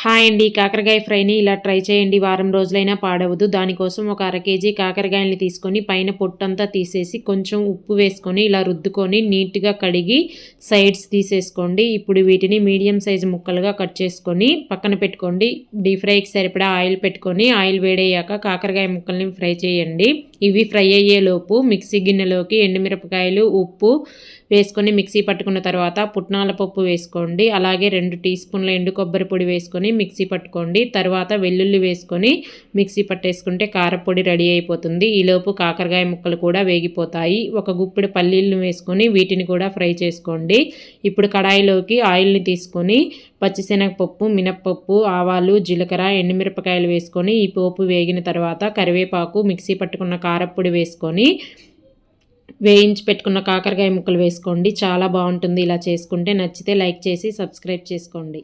Hi అండి. కాకరకాయ ఫ్రైని ఇలా ట్రై చేయండి. వారం రోజులైనా పాడవదు. దానికోసం ఒక అర కేజీ కాకరకాయలని తీసుకొని పైన పొట్టంతా తీసేసి కొంచెం ఉప్పు వేసుకొని ఇలా రుద్దుకొని నీట్గా కడిగి సైడ్స్ తీసేసుకోండి. ఇప్పుడు వీటిని మీడియం సైజు ముక్కలుగా కట్ చేసుకొని పక్కన పెట్టుకోండి. డీప్ ఫ్రైకి సరిపడా ఆయిల్ పెట్టుకొని ఆయిల్ వేడయ్యాక కాకరకాయ ముక్కల్ని ఫ్రై చేయండి. ఇవి ఫ్రై అయ్యేలోపు మిక్సీ గిన్నెలోకి ఎండుమిరపకాయలు, ఉప్పు వేసుకొని మిక్సీ పట్టుకున్న తర్వాత పుట్నాల పప్పు వేసుకోండి. అలాగే 2 టీ స్పూన్ల ఎండు కొబ్బరి పొడి వేసుకొని మిక్సీ పట్టుకోండి. తర్వాత వెల్లుల్లి వేసుకొని మిక్సీ పట్టేసుకుంటే కారపొడి రెడీ అయిపోతుంది. ఈలోపు కాకరకాయ ముక్కలు కూడా వేగిపోతాయి. ఒక గుప్పెడు పల్లీలను వేసుకొని వీటిని కూడా ఫ్రై చేసుకోండి. ఇప్పుడు కడాయిలోకి ఆయిల్ని తీసుకొని పచ్చిశనగపప్పు, మినప్పప్పు, ఆవాలు, జీలకర్ర, ఎండుమిరపకాయలు వేసుకొని ఈ పోపు వేగిన తర్వాత కరివేపాకు, మిక్సీ పట్టుకున్న కారపొడి వేసుకొని వేయించి పెట్టుకున్న కాకరకాయ ముక్కలు వేసుకోండి. చాలా బాగుంటుంది ఇలా చేసుకుంటే. నచ్చితే లైక్ చేసి సబ్స్క్రైబ్ చేసుకోండి.